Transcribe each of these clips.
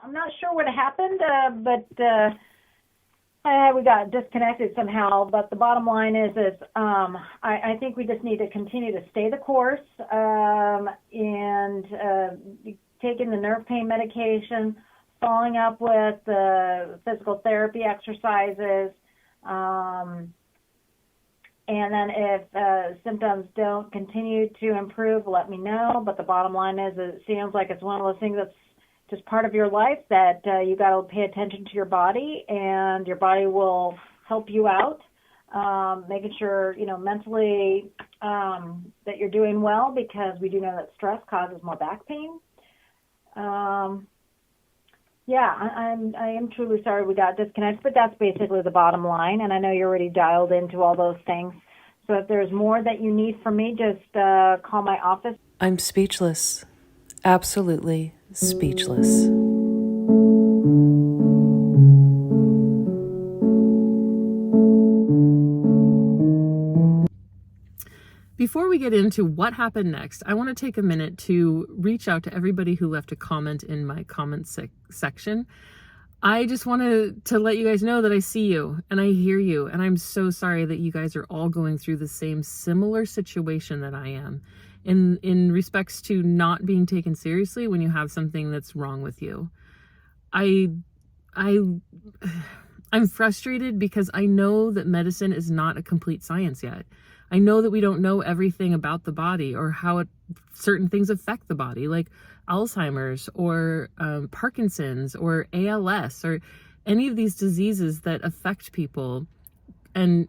I'm not sure what happened, but we got disconnected somehow. But the bottom line is I think we just need to continue to stay the course and taking the nerve pain medication, following up with the physical therapy exercises. And then if symptoms don't continue to improve, let me know. But the bottom line is it seems like it's one of those things that's just part of your life that you got to pay attention to your body, and your body will help you out, making sure, mentally that you're doing well, because we do know that stress causes more back pain. I am truly sorry we got disconnected, but that's basically the bottom line, and I know you're already dialed into all those things. So if there's more that you need from me, just call my office. I'm speechless. Absolutely speechless. Before we get into what happened next, I want to take a minute to reach out to everybody who left a comment in my comment section. I just wanted to let you guys know that I see you and I hear you, and I'm so sorry that you guys are all going through the same similar situation that I am in respects to not being taken seriously when you have something that's wrong with you. I'm frustrated because I know that medicine is not a complete science yet. I know that we don't know everything about the body or how certain things affect the body, like Alzheimer's or Parkinson's or ALS or any of these diseases that affect people, and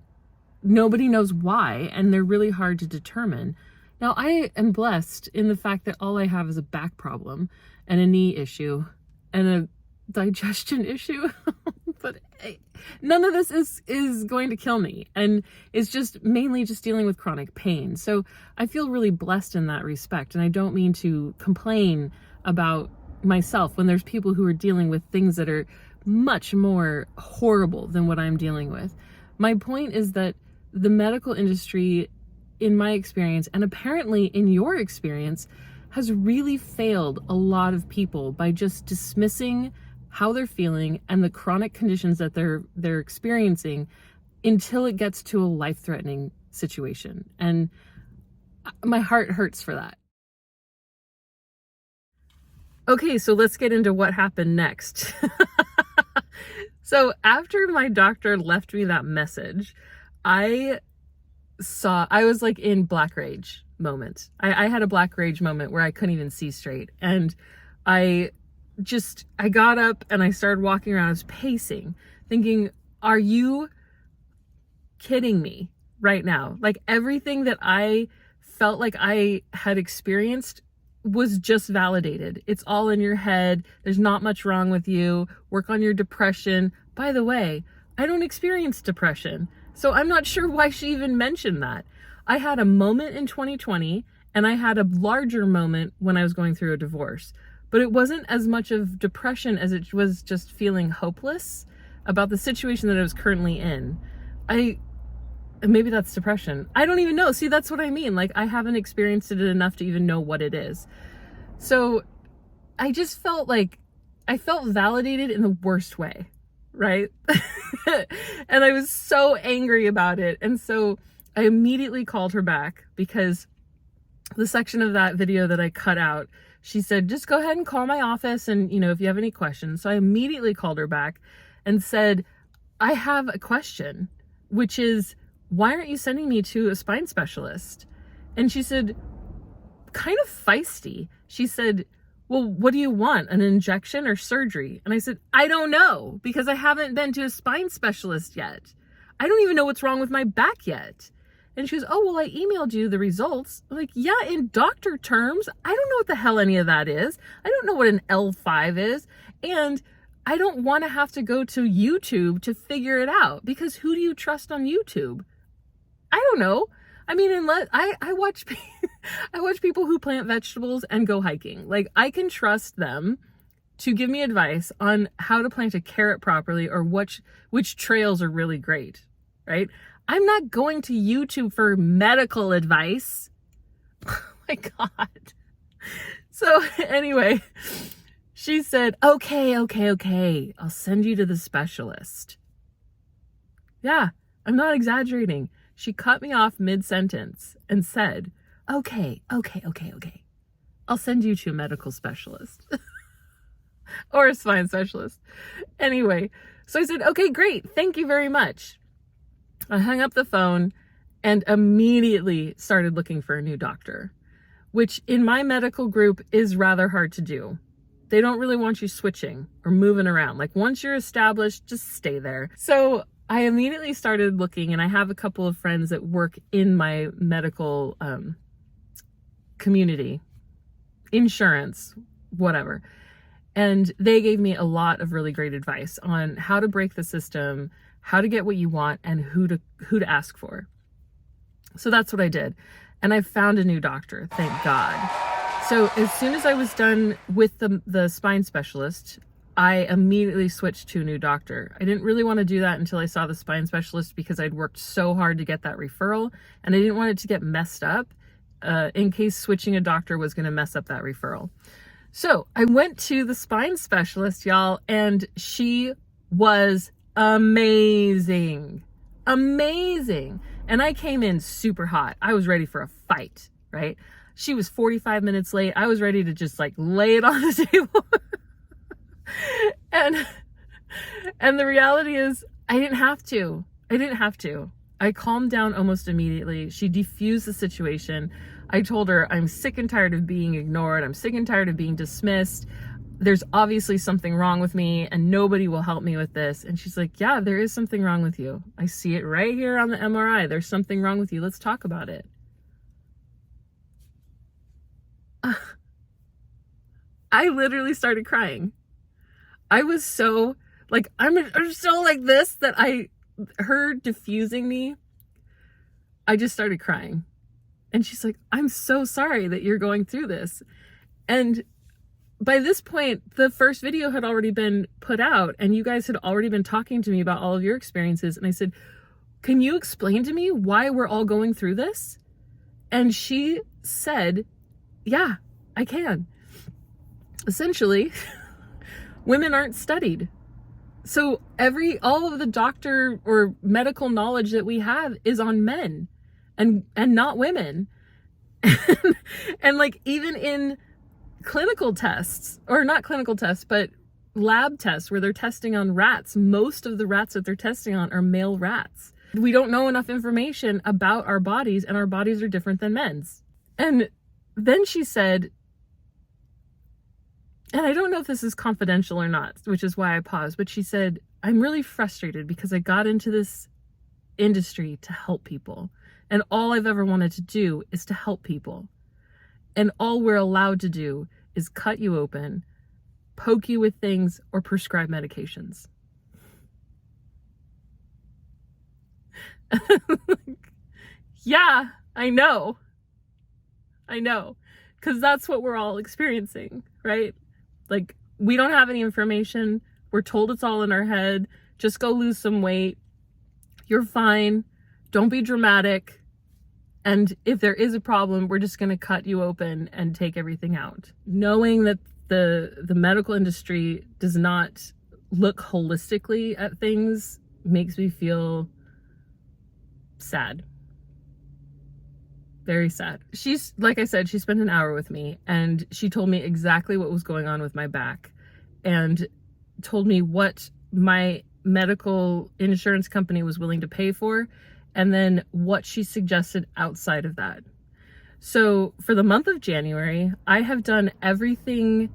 nobody knows why, and they're really hard to determine. Now, I am blessed in the fact that all I have is a back problem and a knee issue and a digestion issue, but none of this is going to kill me, and it's just mainly just dealing with chronic pain. So I feel really blessed in that respect, and I don't mean to complain about myself when there's people who are dealing with things that are much more horrible than what I'm dealing with. My point is that the medical industry, in my experience, and apparently in your experience, has really failed a lot of people by just dismissing how they're feeling and the chronic conditions that they're experiencing until it gets to a life-threatening situation. And my heart hurts for that. Okay, so let's get into what happened next. So after my doctor left me that message, I was like in black rage moment. I had a black rage moment where I couldn't even see straight. And I got up and I started walking around. I was pacing, thinking, are you kidding me right now? Like, everything that I felt like I had experienced was just validated. It's all in your head. There's not much wrong with you. Work on your depression. By the way, I don't experience depression, so I'm not sure why she even mentioned that. I had a moment in 2020, and I had a larger moment when I was going through a divorce. But it wasn't as much of depression as it was just feeling hopeless about the situation that I was currently in. Maybe that's depression. I don't even know. See, that's what I mean. Like, I haven't experienced it enough to even know what it is. So I just felt like I felt validated in the worst way, right? And I was so angry about it. And so I immediately called her back, because the section of that video that I cut out, she said, just go ahead and call my office and, if you have any questions. So I immediately called her back and said, I have a question, which is, why aren't you sending me to a spine specialist? And she said, kind of feisty. She said, well, what do you want? An injection or surgery? And I said, I don't know, because I haven't been to a spine specialist yet. I don't even know what's wrong with my back yet. And she goes, oh, well, I emailed you the results. I'm like, yeah, in doctor terms, I don't know what the hell any of that is. I don't know what an L5 is. And I don't want to have to go to YouTube to figure it out, because who do you trust on YouTube? I don't know. I mean, unless I watch people who plant vegetables and go hiking. Like, I can trust them to give me advice on how to plant a carrot properly, or which trails are really great, right? I'm not going to YouTube for medical advice. Oh my God. So anyway, She said, okay, I'll send you to the specialist. Yeah, I'm not exaggerating. She cut me off mid-sentence and said, okay. I'll send you to a medical specialist or a spine specialist. Anyway, so I said, okay, great. Thank you very much. I hung up the phone and immediately started looking for a new doctor, which in my medical group is rather hard to do. They don't really want you switching or moving around. Like once you're established, just stay there. So I immediately started looking, and I have a couple of friends that work in my medical community, insurance, whatever. And they gave me a lot of really great advice on how to break the system, how to get what you want, and who to ask for. So that's what I did. And I found a new doctor, thank God. So as soon as I was done with the spine specialist, I immediately switched to a new doctor. I didn't really want to do that until I saw the spine specialist because I'd worked so hard to get that referral, and I didn't want it to get messed up in case switching a doctor was going to mess up that referral. So I went to the spine specialist, y'all, and she was amazing. And I came in super hot. I was ready for a fight, right? She was 45 minutes late. I was ready to just like lay it on the table. And the reality is I didn't have to. I calmed down almost immediately. She diffused the situation. I told her I'm sick and tired of being ignored. I'm sick and tired of being dismissed. There's obviously something wrong with me and nobody will help me with this. And she's like, yeah, there is something wrong with you. I see it right here on the MRI. There's something wrong with you. Let's talk about it. I literally started crying. I was so like, I'm so like this that her diffusing me, I just started crying. And she's like, I'm so sorry that you're going through this. And by this point, the first video had already been put out and you guys had already been talking to me about all of your experiences. And I said, can you explain to me why we're all going through this? And she said, yeah, I can. Essentially, women aren't studied. So all of the doctor or medical knowledge that we have is on men and not women. And like even in clinical tests, or not clinical tests, but lab tests where they're testing on rats, most of the rats that they're testing on are male rats. We don't know enough information about our bodies, and our bodies are different than men's. And then she said, and I don't know if this is confidential or not, which is why I paused, but she said, I'm really frustrated because I got into this industry to help people. And all I've ever wanted to do is to help people. And all we're allowed to do is cut you open, poke you with things, or prescribe medications. Yeah, I know. Because that's what we're all experiencing, right? Like, we don't have any information. We're told it's all in our head. Just go lose some weight. You're fine. Don't be dramatic. And if there is a problem, we're just going to cut you open and take everything out. Knowing that the medical industry does not look holistically at things makes me feel sad. Very sad. She's, like I said, she spent an hour with me and she told me exactly what was going on with my back and told me what my medical insurance company was willing to pay for and then what she suggested outside of that. So for the month of January, I have done everything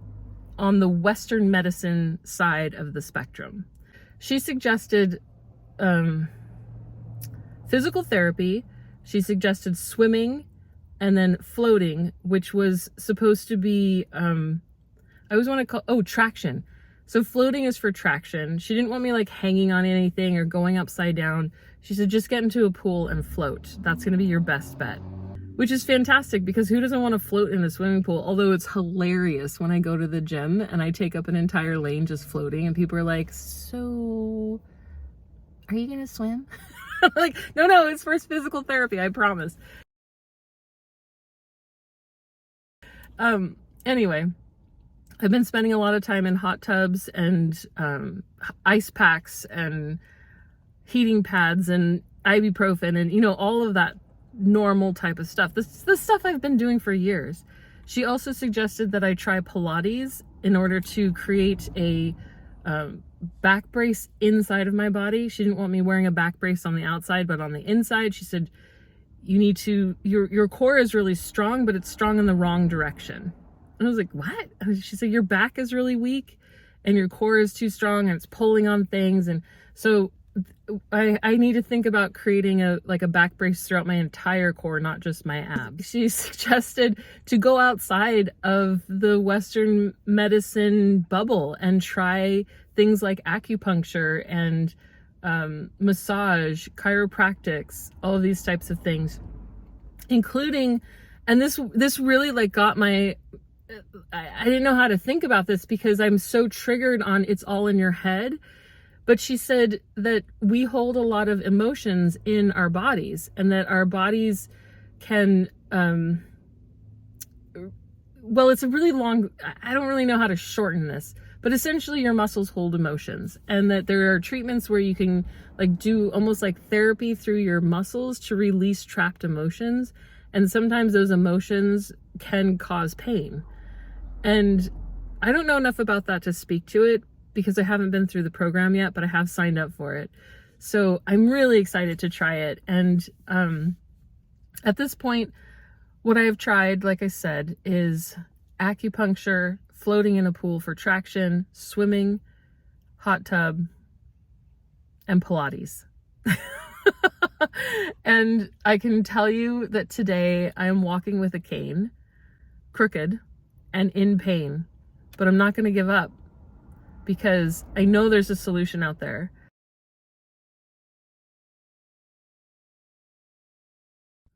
on the Western medicine side of the spectrum. She suggested physical therapy. She suggested swimming and then floating, which was supposed to be, I always want to call, traction. So floating is for traction. She didn't want me like hanging on anything or going upside down. She said, just get into a pool and float. That's going to be your best bet, which is fantastic because who doesn't want to float in a swimming pool? Although it's hilarious when I go to the gym and I take up an entire lane just floating and people are like, so are you going to swim? I'm like, no, it's for physical therapy. I promise. Anyway, I've been spending a lot of time in hot tubs and ice packs and heating pads and ibuprofen and, you know, all of that normal type of stuff. This is the stuff I've been doing for years. She also suggested that I try Pilates in order to create a back brace inside of my body. She didn't want me wearing a back brace on the outside, but on the inside. She said, you need to, your core is really strong, but it's strong in the wrong direction. And I was like, what? And she said, your back is really weak and your core is too strong and it's pulling on things. And so I need to think about creating a back brace throughout my entire core, not just my abs. She suggested to go outside of the Western medicine bubble and try things like acupuncture and massage, chiropractics, all of these types of things, including, and this really like got my, I didn't know how to think about this because I'm so triggered on it's all in your head. But she said that we hold a lot of emotions in our bodies and that our bodies can, well, it's a really long, I don't really know how to shorten this, but essentially your muscles hold emotions, and that there are treatments where you can like do almost like therapy through your muscles to release trapped emotions. And sometimes those emotions can cause pain. And I don't know enough about that to speak to it, because I haven't been through the program yet, but I have signed up for it. So I'm really excited to try it. And at this point, what I have tried, like I said, is acupuncture, floating in a pool for traction, swimming, hot tub, and Pilates. And I can tell you that today I am walking with a cane, crooked and in pain, but I'm not going to give up, because I know there's a solution out there.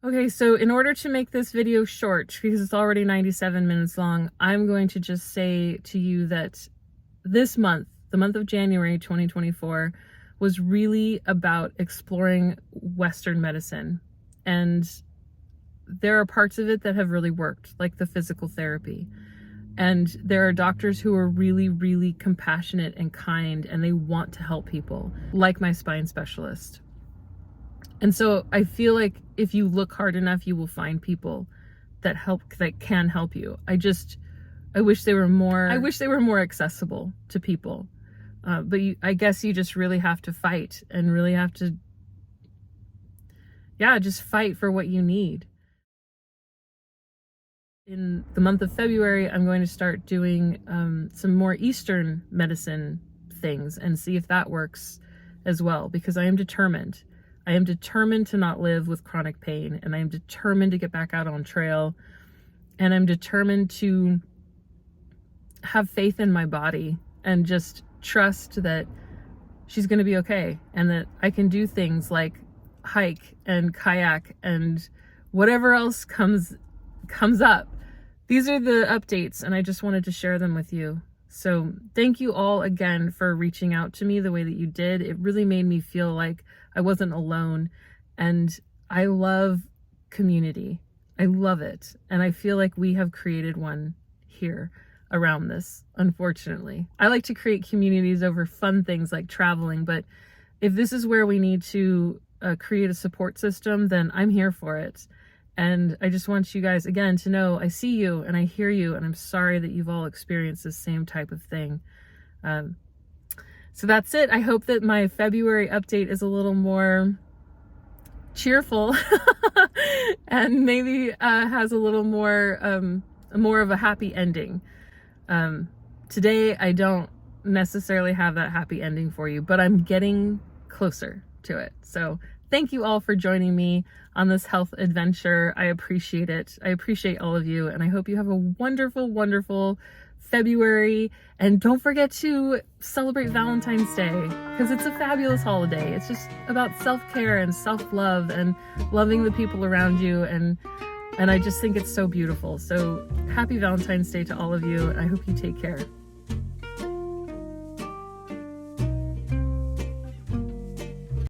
Okay, so in order to make this video short, because it's already 97 minutes long, I'm going to just say to you that this month, the month of January 2024, was really about exploring Western medicine. And there are parts of it that have really worked, like the physical therapy. And there are doctors who are really, really compassionate and kind, and they want to help people, like my spine specialist. And so I feel like if you look hard enough, you will find people that can help you. I wish they were more accessible to people. But I guess you just really have to fight and really have to, just fight for what you need. In the month of February, I'm going to start doing some more Eastern medicine things and see if that works as well, because I am determined. I am determined to not live with chronic pain, and I am determined to get back out on trail, and I'm determined to have faith in my body and just trust that she's going to be okay, and that I can do things like hike and kayak and whatever else comes up. These are the updates, and I just wanted to share them with you. So thank you all again for reaching out to me the way that you did. It really made me feel like I wasn't alone. And I love community. I love it. And I feel like we have created one here around this, unfortunately. I like to create communities over fun things like traveling, but if this is where we need to create a support system, then I'm here for it. And I just want you guys, again, to know I see you and I hear you, and I'm sorry that you've all experienced the same type of thing. So that's it. I hope that my February update is a little more cheerful and maybe has a little more of a happy ending. Today, I don't necessarily have that happy ending for you, but I'm getting closer to it. So thank you all for joining me on this health adventure. I appreciate it. I appreciate all of you, and I hope you have a wonderful, wonderful February. And don't forget to celebrate Valentine's Day, because it's a fabulous holiday. It's just about self-care and self-love and loving the people around you, and I just think it's so beautiful. So happy Valentine's Day to all of you. I hope you take care.